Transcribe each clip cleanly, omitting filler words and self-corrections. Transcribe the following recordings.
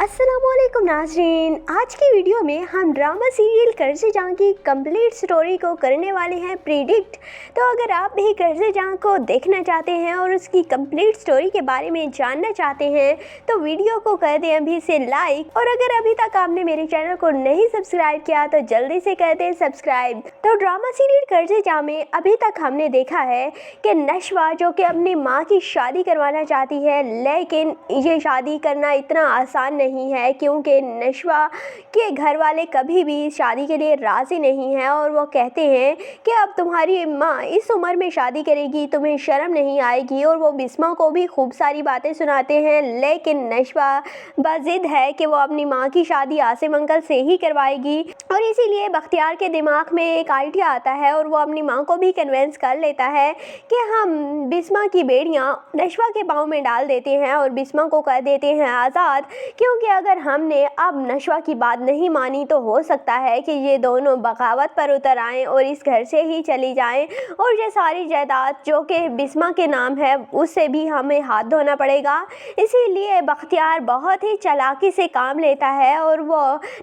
अस्सलामुअलैकुम नाज़रीन, आज की वीडियो में हम ड्रामा सीरियल कर्ज़े जहाँ की कंप्लीट स्टोरी को करने वाले हैं प्रिडिक्ट। तो अगर आप भी कर्ज़े जहाँ को देखना चाहते हैं और उसकी कंप्लीट स्टोरी के बारे में जानना चाहते हैं तो वीडियो को कर दें अभी से लाइक, और अगर अभी तक आपने मेरे चैनल को नहीं सब्सक्राइब किया तो जल्दी से कर दें सब्सक्राइब। तो ड्रामा सीरियल कर्ज़े जहाँ में अभी तक हमने देखा है कि नशवा जो कि अपनी माँ की शादी करवाना चाहती है, लेकिन ये शादी करना इतना आसान नहीं है क्योंकि नशवा के घर वाले कभी भी शादी के लिए राज़ी नहीं हैं और वो कहते हैं कि अब तुम्हारी माँ इस उम्र में शादी करेगी, तुम्हें शर्म नहीं आएगी। और वो बिस्मा को भी खूब सारी बातें सुनाते हैं, लेकिन नशवा बज़िद है कि वो अपनी माँ की शादी आसिम अंकल से ही करवाएगी। और इसीलिए बख्तियार के दिमाग में एक आइडिया आता है और वो अपनी माँ को भी कन्विंस कर लेता है कि हम बिस्मा की बेड़ियाँ नशवा के पाँव में डाल देते हैं और बिस्मा को कर देते हैं आज़ाद, क्योंकि अगर हमने अब नशवा की बात नहीं मानी तो हो सकता है कि ये दोनों बगावत पर उतर आएँ और इस घर से ही चली जाएं, और ये सारी जायदाद जो कि बिस्मा के नाम है उससे भी हमें हाथ धोना पड़ेगा। इसीलिए बख्तियार बहुत ही चालाकी से काम लेता है और वो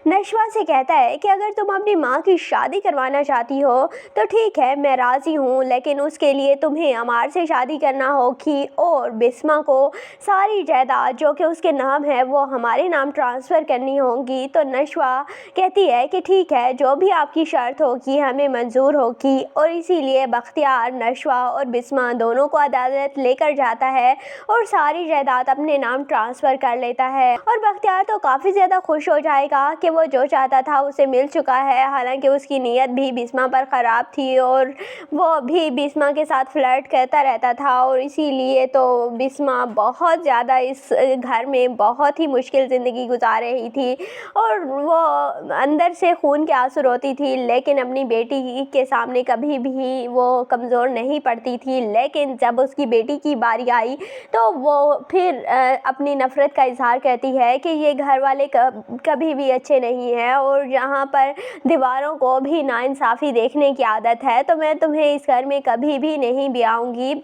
नशवा से कहता है कि अगर तुम अपनी माँ की शादी करवाना चाहती हो तो ठीक है, मैं राज़ी हूँ, लेकिन उसके लिए तुम्हें अमार से शादी करना होगी और बिस्मा को सारी जायदाद जो कि उसके नाम है वो हमारे नाम ट्रांसफ़र करनी होगी। तो नशवा कहती है कि ठीक है, जो भी आपकी शर्त होगी हमें मंजूर होगी। और इसीलिए बख्तियार नशवा और बिस्मा दोनों को अदालत लेकर जाता है और सारी जायदाद अपने नाम ट्रांसफ़र कर लेता है। और बख्तियार तो काफ़ी ज़्यादा खुश हो जाएगा कि वो जो चाहता था उसे मिल चुका है। हालांकि उसकी नीयत भी बिस्मा पर ख़राब थी और वो भी बिस्मा के साथ फ्लर्ट करता रहता था, और इसीलिए तो बिस्मा बहुत ज़्यादा इस घर में बहुत ही मुश्किल ज़िंदगी गुजार रही थी और वो अंदर से खून के आंसू रोती थी, लेकिन अपनी बेटी के सामने कभी भी वो कमज़ोर नहीं पड़ती थी। लेकिन जब उसकी बेटी की बारी आई तो वो फिर अपनी नफ़रत का इजहार करती है कि ये घर वाले कभी भी अच्छे नहीं हैं और यहाँ पर दीवारों को भी नाइंसाफ़ी देखने की आदत है, तो मैं तुम्हें इस घर में कभी भी नहीं ब्याऊंगी।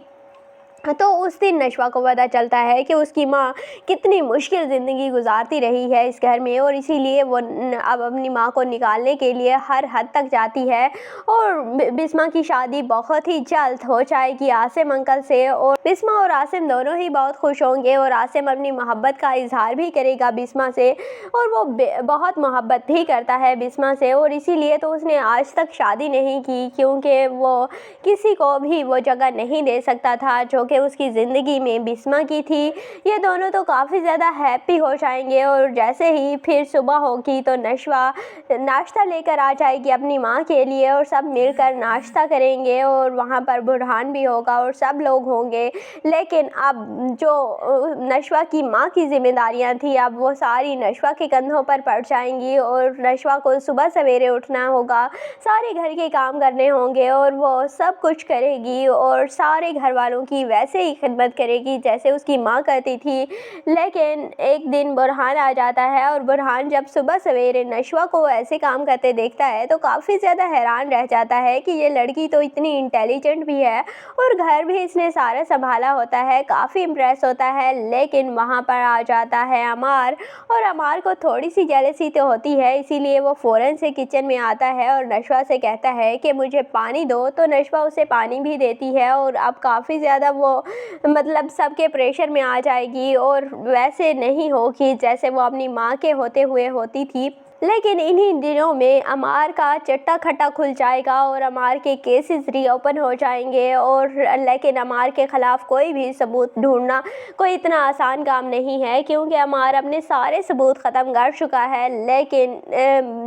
तो उस दिन नशवा को पता चलता है कि उसकी माँ कितनी मुश्किल ज़िंदगी गुजारती रही है इस घर में, और इसीलिए वो अब अपनी माँ को निकालने के लिए हर हद तक जाती है। और बिस्मा की शादी बहुत ही जल्द हो जाएगी आसिम अंकल से, और बिस्मा और आसिम दोनों ही बहुत खुश होंगे और आसिम अपनी मोहब्बत का इजहार भी करेगा बिस्मा से, और वो बहुत मोहब्बत भी करता है बिस्मा से। और इसीलिए तो उसने आज तक शादी नहीं की क्योंकि वो किसी को भी वो जगह नहीं दे सकता था जो कि उसकी ज़िंदगी में बिस्मा की थी। ये दोनों तो काफ़ी ज़्यादा हैप्पी हो जाएंगे, और जैसे ही फिर सुबह होगी तो नशवा नाश्ता लेकर आ जाएगी अपनी माँ के लिए और सब मिलकर नाश्ता करेंगे, और वहाँ पर बुरहान भी होगा और सब लोग होंगे। लेकिन अब जो नशवा की माँ की जिम्मेदारियाँ थी अब वो सारी नशवा के कंधों पर पड़ जाएंगी, और नशवा को सुबह सवेरे उठना होगा, सारे घर के काम करने होंगे और वो सब कुछ करेगी और सारे घर वालों की वैसे ही खिदमत करेगी जैसे उसकी माँ करती थी। लेकिन एक दिन बुरहान आ जाता है और बुरहान जब सुबह सवेरे नशवा को ऐसे काम करते देखता है तो काफ़ी ज़्यादा हैरान रह जाता है कि ये लड़की तो इतनी इंटेलिजेंट भी है और घर भी इसने सारा संभाला होता है, काफ़ी इम्प्रेस होता है। लेकिन वहाँ पर आ जाता है अमार, और अमार को थोड़ी सी जेलसी तो होती है, इसीलिए वो फ़ौरन से किचन में आता है और नशवा से कहता है कि मुझे पानी दो। तो नशवा उसे पानी भी देती है और अब काफ़ी ज़्यादा वो मतलब सबके प्रेशर में आ जाएगी और वैसे नहीं होगी जैसे वो अपनी माँ के होते हुए होती थी। लेकिन इन्हीं दिनों में अमार का चट्टा खट्टा खुल जाएगा और अमार के केसेस रीओपन हो जाएंगे, और लेकिन अमार के ख़िलाफ़ कोई भी सबूत ढूंढना कोई इतना आसान काम नहीं है क्योंकि अमार अपने सारे सबूत ख़त्म कर चुका है। लेकिन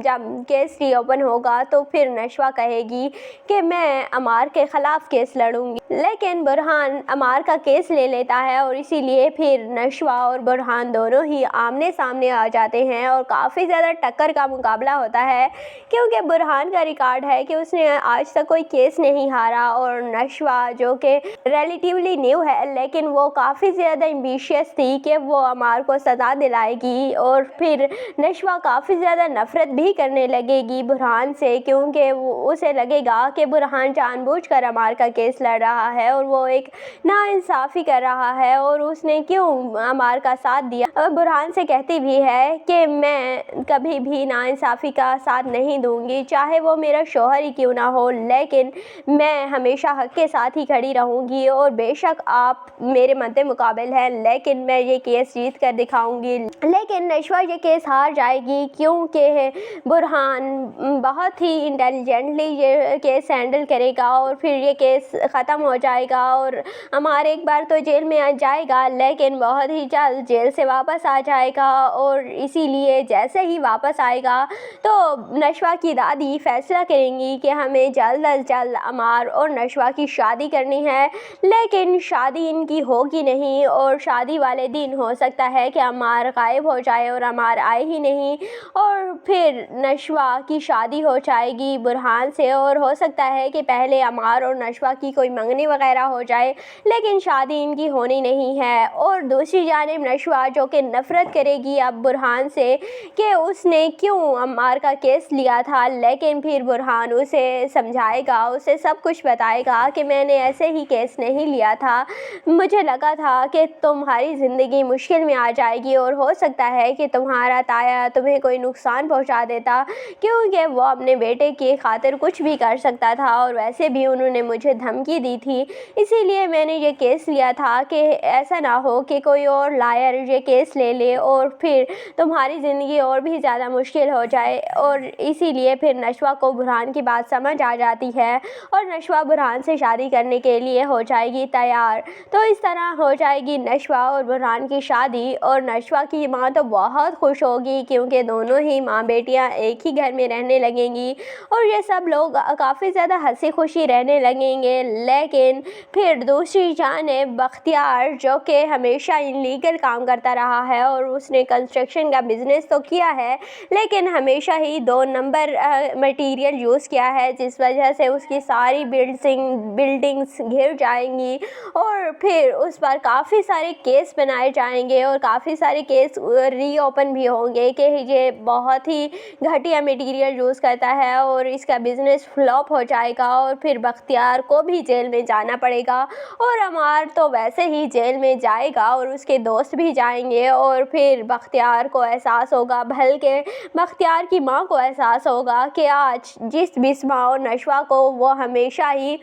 जब केस रीओपन होगा तो फिर नशवा कहेगी कि मैं अमार के ख़िलाफ़ केस लड़ूंगी, लेकिन बुरहान अमार का केस ले लेता है और इसीलिए फिर नशवा और बुरहान दोनों ही आमने सामने आ जाते हैं और काफ़ी ज़्यादा टक्कर टक्कर का मुकाबला होता है, क्योंकि बुरहान का रिकॉर्ड है कि उसने आज तक कोई केस नहीं हारा। और नशवा जो कि रिलेटिवली न्यू है, लेकिन वो काफ़ी ज़्यादा एम्बिशियस थी कि वो अमार को सज़ा दिलाएगी। और फिर नशवा काफ़ी ज़्यादा नफ़रत भी करने लगेगी बुरहान से, क्योंकि उसे लगेगा कि बुरहान जानबूझकर अमार का केस लड़ रहा है और वो एक नाइंसाफ़ी कर रहा है और उसने क्यों अमार का साथ दिया। और बुरहान से कहती भी है कि मैं कभी भी नाइंसाफ़ी का साथ नहीं दूंगी, चाहे वो मेरा शौहर ही क्यों ना हो, लेकिन मैं हमेशा हक के साथ ही खड़ी रहूंगी। और बेशक आप मेरे मद्दे मुकाबिल हैं, लेकिन मैं ये केस जीत कर दिखाऊंगी। लेकिन नशवा ये केस हार जाएगी, क्योंकि बुरहान बहुत ही इंटेलिजेंटली ये केस हैंडल करेगा और फिर ये केस ख़त्म हो जाएगा। और अमार एक बार तो जेल में आ जाएगा, लेकिन बहुत ही जल्द जेल से वापस आ जाएगा। और इसीलिए जैसे ही वापस आएगा तो नशवा की दादी फैसला करेंगी कि हमें जल्द अज जल्द अमार और नशवा की शादी करनी है। लेकिन शादी इनकी होगी नहीं, और शादी वाले दिन हो सकता है कि अमार गायब हो जाए और अमार आए ही नहीं, और फिर नशवा की शादी हो जाएगी बुरहान से। और हो सकता है कि पहले अमार और नशवा की कोई मंगनी वगैरह हो जाए, लेकिन शादी इनकी होनी नहीं है। और दूसरी जानिब नशवा जो कि नफ़रत करेगी अब बुरहान से कि उसने क्यों अमार का केस लिया था, लेकिन फिर बुरहान उसे समझाएगा, उसे सब कुछ बताएगा कि मैंने ऐसे ही केस नहीं लिया था, मुझे लगा था कि तुम्हारी ज़िंदगी मुश्किल में आ जाएगी और हो सकता है कि तुम्हारा ताया तुम्हें कोई नुकसान पहुंचा देता, क्योंकि वो अपने बेटे की खातिर कुछ भी कर सकता था और वैसे भी उन्होंने मुझे धमकी दी थी। इसीलिए मैंने ये केस लिया था कि ऐसा ना हो कि कोई और लायर ये केस ले ले और फिर तुम्हारी ज़िंदगी और भी ज़्यादा मुश्किल हो जाए। और इसीलिए फिर नशवा को बुरहान की बात समझ आ जाती है और नशवा बुरहान से शादी करने के लिए हो जाएगी तैयार। तो इस तरह हो जाएगी नशवा और बुरहान की शादी। और नशवा की माँ तो बहुत खुश होगी, क्योंकि दोनों ही माँ बेटियाँ एक ही घर में रहने लगेंगी और ये सब लोग काफ़ी ज़्यादा हंसी खुशी रहने लगेंगे। लेकिन फिर दूसरी जानिब बख्तियार जो कि हमेशा इलीगल काम करता रहा है और उसने कंस्ट्रक्शन का बिज़नेस तो किया है, लेकिन हमेशा ही 2 नंबर मटेरियल यूज़ किया है, जिस वजह से उसकी सारी बिल्डिंग्स घिर जाएंगी और फिर उस पर काफ़ी सारे केस बनाए जाएंगे और काफ़ी सारे केस रीओपन भी होंगे कि ये बहुत ही घटिया मटेरियल यूज़ करता है और इसका बिज़नेस फ्लॉप हो जाएगा। और फिर बख्तियार को भी जेल में जाना पड़ेगा और अमार तो वैसे ही जेल में जाएगा और उसके दोस्त भी जाएंगे। और फिर बख्तियार को एहसास होगा, बल्कि बख्तियार की माँ को एहसास होगा कि आज जिस बिस्मा और नशवा को वो हमेशा ही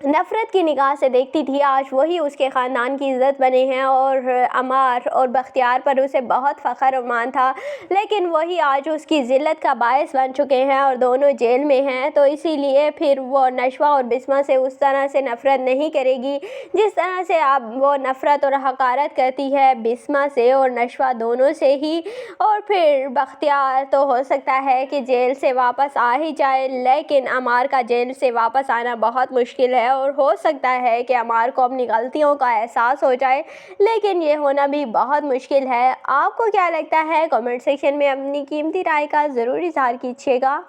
नफ़रत की निगाह से देखती थी, आज वही उसके ख़ानदान की इज़्ज़त बने हैं और अमार और बख्तियार पर उसे बहुत फ़ख्र और मान था, लेकिन वही आज उसकी ज़िल्लत का बायस बन चुके हैं और दोनों जेल में हैं। तो इसीलिए फिर वो नशवा और बिस्मा से उस तरह से नफ़रत नहीं करेगी जिस तरह से अब वो नफ़रत और हकारत करती है बिस्मा से और नशवा दोनों से ही। और फिर बख्तियार तो हो सकता है कि जेल से वापस आ ही जाए, लेकिन अमार का जेल से वापस आना बहुत मुश्किल है और हो सकता है कि अमार को अपनी गलतियों का एहसास हो जाए, लेकिन ये होना भी बहुत मुश्किल है। आपको क्या लगता है? कमेंट सेक्शन में अपनी कीमती राय का ज़रूर इज़हार कीजिएगा।